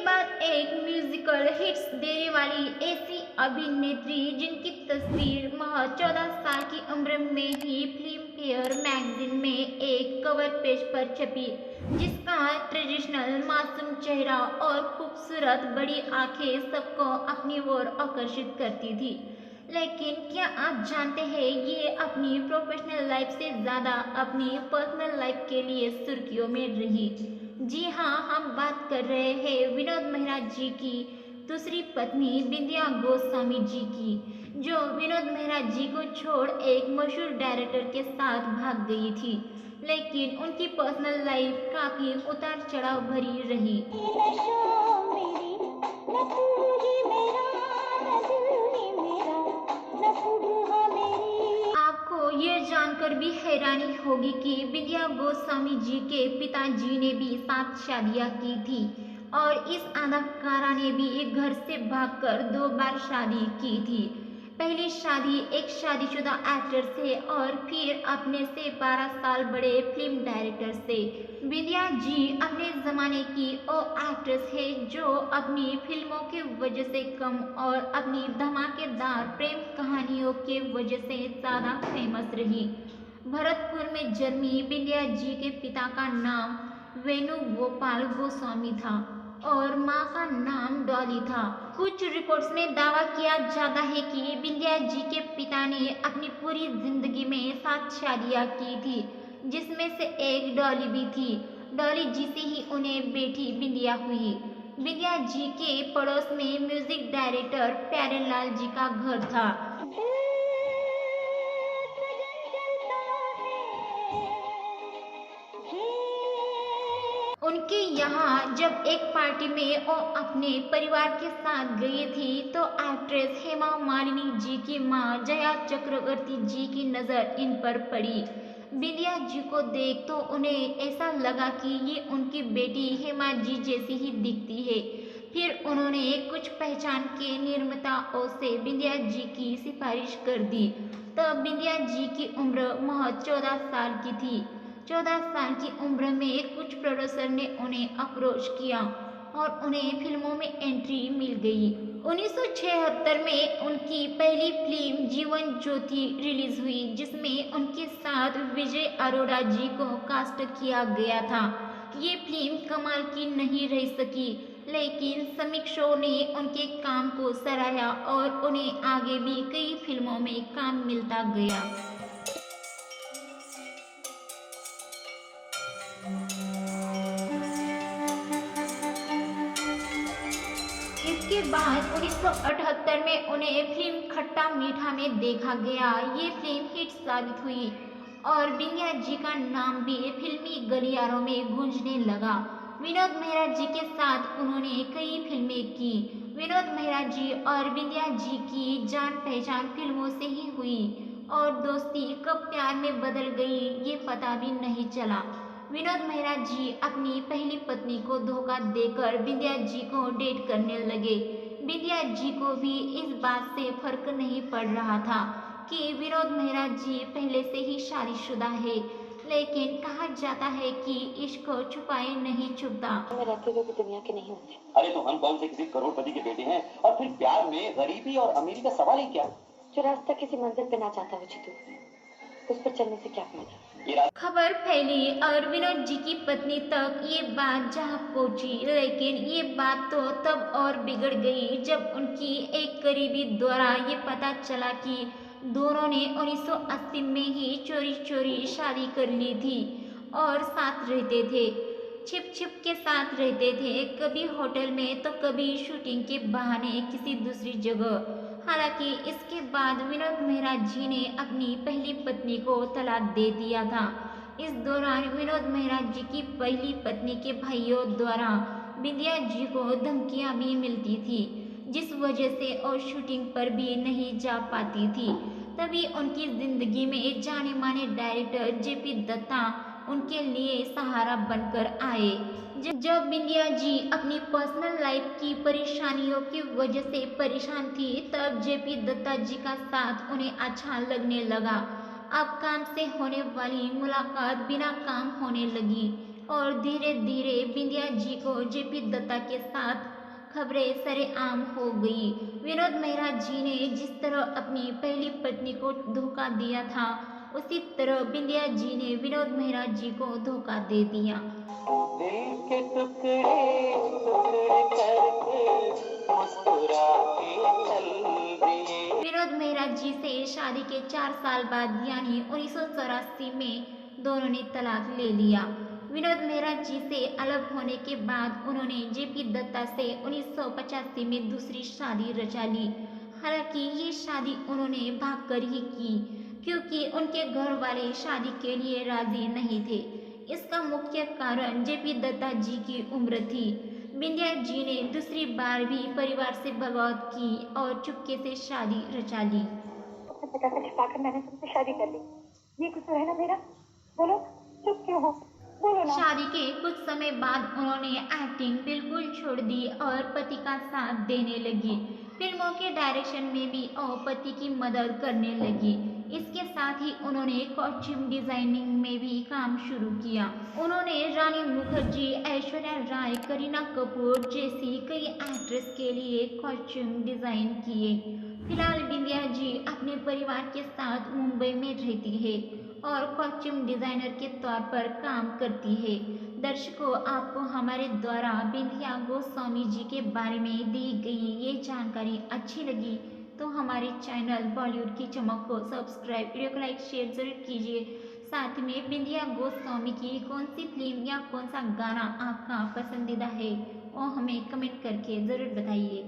बाद एक musical hits देने वाली ऐसी अभिनेत्री जिनकी तस्वीर महज 14 साल की उम्र में ही फिल्म फेयर मैगजीन में एक कवर पेज पर छपी, जिसका ट्रेडिशनल मासूम चेहरा और खूबसूरत बड़ी आंखें सबको अपनी ओर आकर्षित करती थी। लेकिन क्या आप जानते हैं, ये अपनी प्रोफेशनल लाइफ से ज़्यादा अपनी पर्सनल लाइफ के लिए सुर्खियों में रही। जी हाँ, हम बात कर रहे हैं विनोद मेहरा जी की दूसरी पत्नी बिंदिया गोस्वामी जी की, जो विनोद मेहरा जी को छोड़ एक मशहूर डायरेक्टर के साथ भाग गई थी। लेकिन उनकी पर्सनल लाइफ काफ़ी उतार चढ़ाव भरी रही। आपको ये जानकर भी हैरानी होगी कि बिंदिया गोस्वामी जी के पिताजी ने भी 7 शादियां की थी और इस अदाकारा ने भी घर से भागकर 2 बार शादी की थी। पहली शादी एक शादीशुदा एक्टर से और फिर अपने से 12 साल बड़े फिल्म डायरेक्टर से। बिंदिया जी अपने ज़माने की वो एक्ट्रेस है जो अपनी फिल्मों के वजह से कम और अपनी धमाकेदार प्रेम कहानियों के वजह से ज़्यादा फेमस रही। भरतपुर में जन्मी बिंदिया जी के पिता का नाम वेणुगोपाल गोस्वामी था और मां का नाम डॉली था। कुछ रिपोर्ट्स में दावा किया जाता है कि बिंदिया जी के पिता ने अपनी पूरी जिंदगी में 7 शादियां की थी, जिसमें से एक डॉली भी थी। डॉली जी से ही उन्हें बेटी बिंदिया हुई। बिंदिया जी के पड़ोस में म्यूजिक डायरेक्टर प्यारेलाल जी का घर था। उनके यहाँ जब एक पार्टी में वो अपने परिवार के साथ गई थी तो एक्ट्रेस हेमा मालिनी जी की मां जया चक्रवर्ती जी की नज़र इन पर पड़ी। बिंदिया जी को देख तो उन्हें ऐसा लगा कि ये उनकी बेटी हेमा जी जैसी ही दिखती है। फिर उन्होंने कुछ पहचान के निर्माताओं से बिंदिया जी की सिफारिश कर दी। तब बिंदिया जी की उम्र महज 14 साल की थी। 14 साल की उम्र में कुछ प्रोड्यूसर ने उन्हें अप्रोच किया और उन्हें फिल्मों में एंट्री मिल गई। 1976 में उनकी पहली फिल्म जीवन ज्योति रिलीज हुई, जिसमें उनके साथ विजय अरोड़ा जी को कास्ट किया गया था। ये फिल्म कमाल की नहीं रह सकी, लेकिन समीक्षकों ने उनके काम को सराहा और उन्हें आगे भी कई फिल्मों में काम मिलता गया। इसके बाद 1978 में उन्हें फिल्म खट्टा मीठा में देखा गया। ये फिल्म हिट साबित हुई और बिंदिया जी का नाम भी फिल्मी गलियारों में गूंजने लगा। विनोद मेहरा जी के साथ उन्होंने कई फिल्में की। विनोद मेहरा जी और बिंदिया जी की जान पहचान फिल्मों से ही हुई और दोस्ती कब प्यार में बदल गई ये पता भी नहीं चला। विनोद मेहरा जी अपनी पहली पत्नी को धोखा देकर बिंदिया जी को डेट करने लगे। बिंदिया जी को भी इस बात से फर्क नहीं पड़ रहा था कि विनोद मेहरा जी पहले से ही शादीशुदा है, लेकिन कहा जाता है कि इश्क छुपाए नहीं छुपता। में रहते हुए भी दुनिया के नहीं होते। अरे तो हम कौन से किसी करोड़पति के बेटे हैं, और फिर प्यार में गरीबी और अमीरी का सवाल ही क्या। जो रास्ता किसी मंजिल पे ना चाहता हो जितू, उस पर चलने से क्या फायदा। खबर फैली और विनोद जी की पत्नी तक ये बात जहां पहुंची, लेकिन ये बात तो तब और बिगड़ गई जब उनकी एक करीबी द्वारा ये पता चला कि दोनों ने 1980 में ही चोरी चोरी शादी कर ली थी और साथ रहते थे। छिप छिप के साथ रहते थे, कभी होटल में तो कभी शूटिंग के बहाने किसी दूसरी जगह। हालांकि इसके बाद विनोद मेहरा जी ने अपनी पहली पत्नी को तलाक दे दिया था। इस दौरान विनोद मेहरा जी की पहली पत्नी के भाइयों द्वारा बिंदिया जी को धमकियां भी मिलती थी, जिस वजह से और शूटिंग पर भी नहीं जा पाती थी। तभी उनकी जिंदगी में जाने माने डायरेक्टर जेपी दत्ता उनके लिए सहारा बनकर आए। जब बिंदिया जी अपनी पर्सनल लाइफ की परेशानियों की वजह से परेशान थी, तब जेपी दत्ता जी का साथ उन्हें अच्छा लगने लगा। अब काम से होने वाली मुलाकात बिना काम होने लगी और धीरे धीरे बिंदिया जी को जेपी दत्ता के साथ खबरें सरेआम हो गई। विनोद मेहरा जी ने जिस तरह अपनी पहली पत्नी को धोखा दिया था, उसी तरह बिंदिया जी ने विनोद मेहरा जी को धोखा दे दिया। दिल के टुकड़े टुकड़े करके मुस्कुरा के चल दिए। विनोद मेहरा जी से शादी के 4 साल बाद यानी 1984 में दोनों ने तलाक ले लिया। विनोद मेहरा जी से अलग होने के बाद उन्होंने जेपी दत्ता से 1985 में दूसरी शादी रचा ली। हालांकि ये शादी उन्होंने भागकर ही की, क्योंकि उनके घर वाले शादी के लिए राजी नहीं थे। इसका मुख्य कारण जेपी दत्ता जी की उम्र थी। बिंदिया जी ने दूसरी बार भी परिवार से बगावत की और चुपके से शादी रचा ली। अपने पिता से छिपाकर मैंने तुमसे शादी कर ली। ये कसूर है ना मेरा? बोलो, चुप क्यों हो? बोलो ना। शादी के कुछ समय बाद उन्होंने एक्टिंग बिल्कुल छोड़ दी और पति का साथ देने लगी। फिल्मों के डायरेक्शन में भी और पति की मदद करने लगी। इसके साथ ही उन्होंने कॉस्ट्यूम डिजाइनिंग में भी काम शुरू किया। उन्होंने रानी मुखर्जी, ऐश्वर्या राय, करीना कपूर जैसी कई एक्ट्रेस के लिए कॉस्ट्यूम डिजाइन किए। फिलहाल बिंदिया जी अपने परिवार के साथ मुंबई में रहती है और कॉस्ट्यूम डिजाइनर के तौर पर काम करती है। दर्शकों, आपको हमारे द्वारा बिंदिया गोस्वामी जी के बारे में दी गई ये जानकारी अच्छी लगी तो हमारे चैनल बॉलीवुड की चमक को सब्सक्राइब, वीडियो को लाइक शेयर जरूर कीजिए। साथ में बिंदिया गोस्वामी की कौन सी फिल्म या कौन सा गाना आपका पसंदीदा है वो हमें कमेंट करके ज़रूर बताइए।